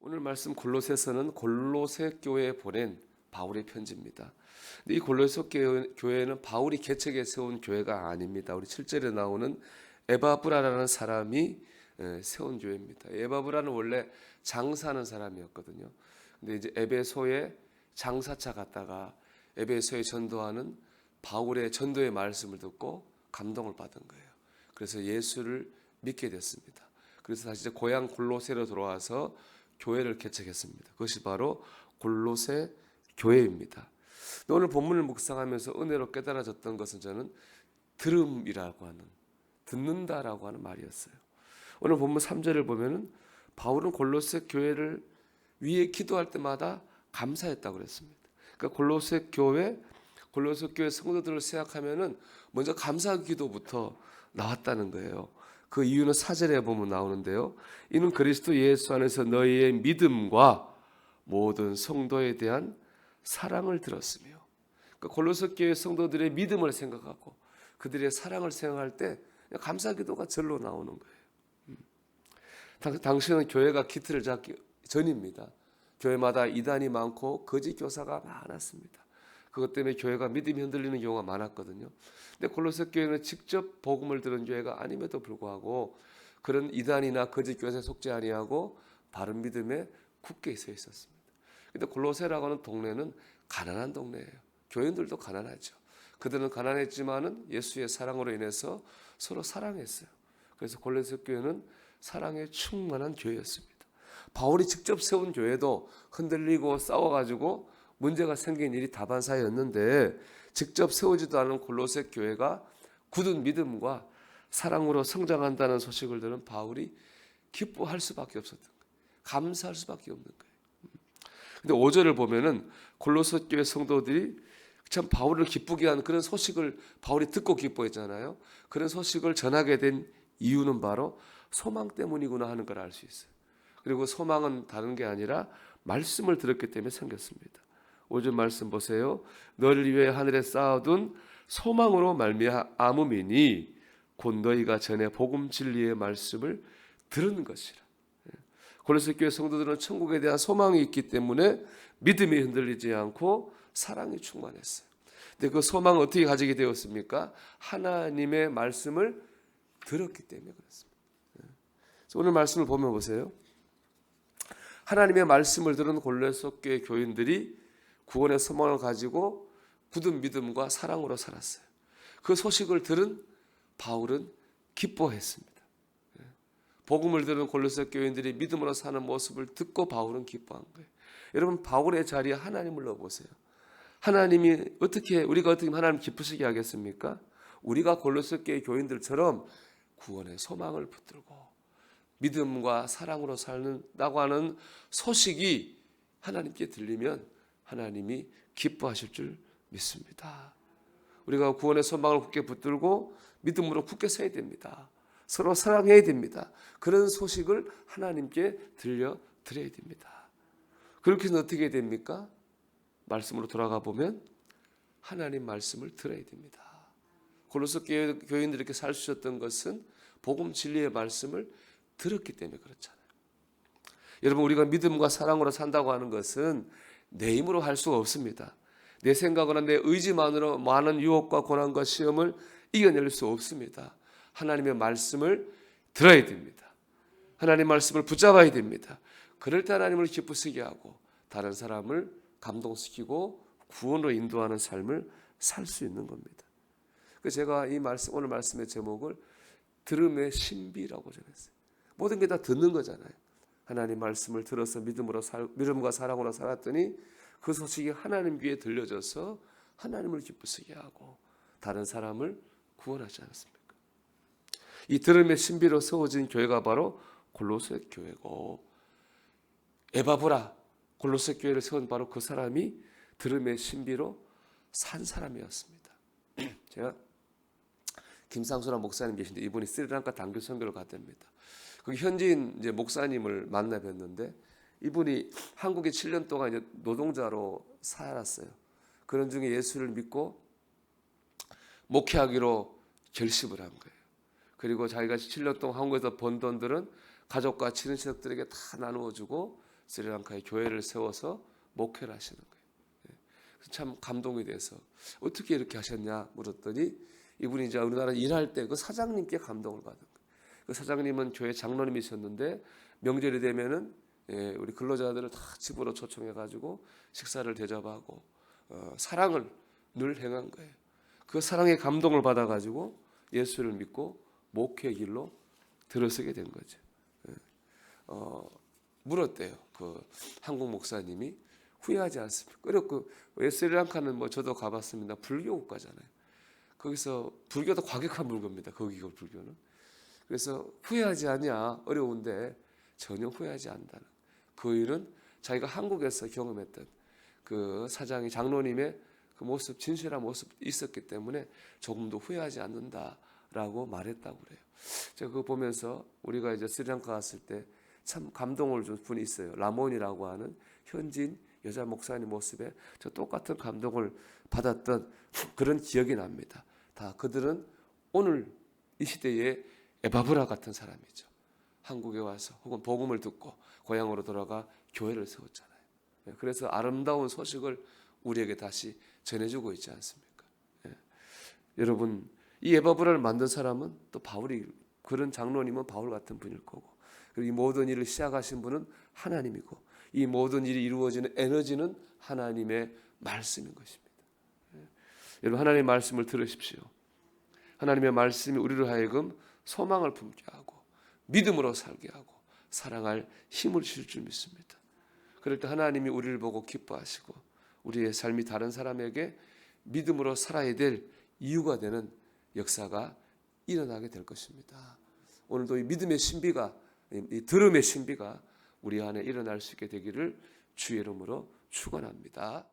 오늘 말씀 골로새서는 골로새 교회에 보낸 바울의 편지입니다. 근데 이 골로새 교회는 바울이 개척해 세운 교회가 아닙니다. 우리 7절에 나오는 에바브라라는 사람이 세운 교회입니다. 에바브라는 원래 장사하는 사람이었거든요. 근데 이제 에베소에 장사차 갔다가 에베소에 전도하는 바울의 전도의 말씀을 듣고 감동을 받은 거예요. 그래서 예수를 믿게 됐습니다. 그래서 다시 이제 고향 골로새로 돌아와서 교회를 개척했습니다. 그것이 바로 골로새 교회입니다. 오늘 본문을 묵상하면서 은혜로 깨달아졌던 것은 저는 들음이라고 하는, 듣는다라고 하는 말이었어요. 오늘 본문 3절을 보면은 바울은 골로새 교회를 위해 기도할 때마다 감사했다고 그랬습니다. 그러니까 골로새 교회 성도들을 생각하면은 먼저 감사 기도부터 나왔다는 거예요. 그 이유는 4절에 보면 나오는데요. 이는 그리스도 예수 안에서 너희의 믿음과 모든 성도에 대한 사랑을 들었으며, 그러니까 골로새 교회 성도들의 믿음을 생각하고 그들의 사랑을 생각할 때 감사 기도가 절로 나오는 거예요. 당시는 교회가 기틀을 잡기 전입니다. 교회마다 이단이 많고 거짓 교사가 많았습니다. 그것 때문에 교회가 믿음이 흔들리는 경우가 많았거든요. 근데 골로새 교회는 직접 복음을 들은 교회가 아님에도 불구하고 그런 이단이나 거짓 교사에 속지 아니하고 바른 믿음에 굳게 서 있었습니다. 근데 골로새라고 하는 동네는 가난한 동네예요. 교인들도 가난하죠. 그들은 가난했지만은 예수의 사랑으로 인해서 서로 사랑했어요. 그래서 골로새 교회는 사랑에 충만한 교회였습니다. 바울이 직접 세운 교회도 흔들리고 싸워가지고 문제가 생긴 일이 다반사였는데, 직접 세우지도 않은 골로새 교회가 굳은 믿음과 사랑으로 성장한다는 소식을 들은 바울이 기뻐할 수밖에 없었던 거예요. 감사할 수밖에 없는 거예요. 근데 5절을 보면은 골로새 교회 성도들이 참 바울을 기쁘게 하는 그런 소식을 바울이 듣고 기뻐했잖아요. 그런 소식을 전하게 된 이유는 바로 소망 때문이구나 하는 걸 알 수 있어요. 그리고 소망은 다른 게 아니라 말씀을 들었기 때문에 생겼습니다. 5절 말씀 보세요. 너를 위해 하늘에 쌓아둔 소망으로 말미암음이니 곧 너희가 전에 복음 진리의 말씀을 들은 것이라. 골로새 교회 성도들은 천국에 대한 소망이 있기 때문에 믿음이 흔들리지 않고 사랑이 충만했어요. 근데 그 소망을 어떻게 가지게 되었습니까? 하나님의 말씀을 들었기 때문에 그렇습니다. 오늘 말씀을 보면 보세요. 하나님의 말씀을 들은 골로새 교회 교인들이 구원의 소망을 가지고 굳은 믿음과 사랑으로 살았어요. 그 소식을 들은 바울은 기뻐했습니다. 복음을 들은 골로새 교인들이 믿음으로 사는 모습을 듣고 바울은 기뻐한 거예요. 여러분, 바울의 자리에 하나님을 넣어보세요. 우리가 어떻게 하나님 기쁘시게 하겠습니까? 우리가 골로새 교회 교인들처럼 구원의 소망을 붙들고 믿음과 사랑으로 살는다고 하는 소식이 하나님께 들리면 하나님이 기뻐하실 줄 믿습니다. 우리가 구원의 소망을 굳게 붙들고 믿음으로 굳게 서야 됩니다. 서로 사랑해야 됩니다. 그런 소식을 하나님께 들려드려야 됩니다. 그렇게 해서 어떻게 됩니까? 말씀으로 돌아가 보면 하나님 말씀을 들어야 됩니다. 골로새 교인들이 이렇게 살 수 있었던 것은 복음 진리의 말씀을 들었기 때문에 그렇잖아요. 여러분, 우리가 믿음과 사랑으로 산다고 하는 것은 내 힘으로 할 수가 없습니다. 내 생각으로나 내 의지만으로 많은 유혹과 고난과 시험을 이겨낼 수 없습니다. 하나님의 말씀을 들어야 됩니다. 하나님의 말씀을 붙잡아야 됩니다. 그럴 때 하나님을 기쁘시게 하고 다른 사람을 감동시키고 구원으로 인도하는 삶을 살 수 있는 겁니다. 그래서 제가 오늘 말씀의 제목을 들음의 신비라고 정했어요. 모든 게 다 듣는 거잖아요. 하나님 말씀을 들어서 믿음과 사랑으로 살았더니 그 소식이 하나님 귀에 들려져서 하나님을 기쁘시게 하고 다른 사람을 구원하지 않습니까? 이 들음의 신비로 세워진 교회가 바로 골로새 교회고, 에바브라 골로새 교회를 세운 바로 그 사람이 들음의 신비로 산 사람이었습니다. 제가 김상수라는 목사님 계신데 이분이 스리랑카 단교 선교를 갔답니다. 그 현지인 이제 목사님을 만나 뵀는데 이분이 한국에 7년 동안 이제 노동자로 살았어요. 그런 중에 예수를 믿고 목회하기로 결심을 한 거예요. 그리고 자기가 7년 동안 한국에서 번 돈들은 가족과 친인척들에게 다 나누어주고 스리랑카에 교회를 세워서 목회를 하시는 거예요. 참 감동이 돼서 어떻게 이렇게 하셨냐 물었더니 이분이 이제 우리나라 일할 때 그 사장님께 감동을 받은 거예요. 그 사장님은 교회 장로님이셨는데 명절이 되면은 우리 근로자들을 다 집으로 초청해가지고 식사를 대접하고 사랑을 늘 행한 거예요. 그 사랑에 감동을 받아가지고 예수를 믿고 목회 길로 들어서게 된 거죠. 물었대요. 그 한국 목사님이 후회하지 않습니까? 그리고 스리랑카는 뭐 저도 가봤습니다. 불교 국가잖아요. 거기서 불교도 과격한 불교입니다. 거기 불교는. 그래서 후회하지 않냐 어려운데 전혀 후회하지 않는다는 그 일은 자기가 한국에서 경험했던 그 사장이 장로님의 그 모습 진실한 모습 있었기 때문에 조금도 후회하지 않는다라고 말했다고 그래요. 제가 그거 보면서 우리가 이제 스리랑카 갔을 때 참 감동을 준 분이 있어요. 라몬이라고 하는 현지인 여자 목사님 모습에 저 똑같은 감동을 받았던 그런 기억이 납니다. 다 그들은 오늘 이 시대에 에바브라 같은 사람이죠. 한국에 와서 혹은 복음을 듣고 고향으로 돌아가 교회를 세웠잖아요. 그래서 아름다운 소식을 우리에게 다시 전해주고 있지 않습니까? 여러분 이 에바브라를 만든 사람은 또 바울이 그런 장로님은 바울 같은 분일 거고 그리고 이 모든 일을 시작하신 분은 하나님이고 이 모든 일이 이루어지는 에너지는 하나님의 말씀인 것입니다. 여러분 하나님의 말씀을 들으십시오. 하나님의 말씀이 우리로 하여금 소망을 품게 하고 믿음으로 살게 하고 사랑할 힘을 주실 줄 믿습니다. 그럴 때 하나님이 우리를 보고 기뻐하시고 우리의 삶이 다른 사람에게 믿음으로 살아야 될 이유가 되는 역사가 일어나게 될 것입니다. 오늘도 이 믿음의 신비가 이 들음의 신비가 우리 안에 일어날 수 있게 되기를 주의 이름으로 축원합니다.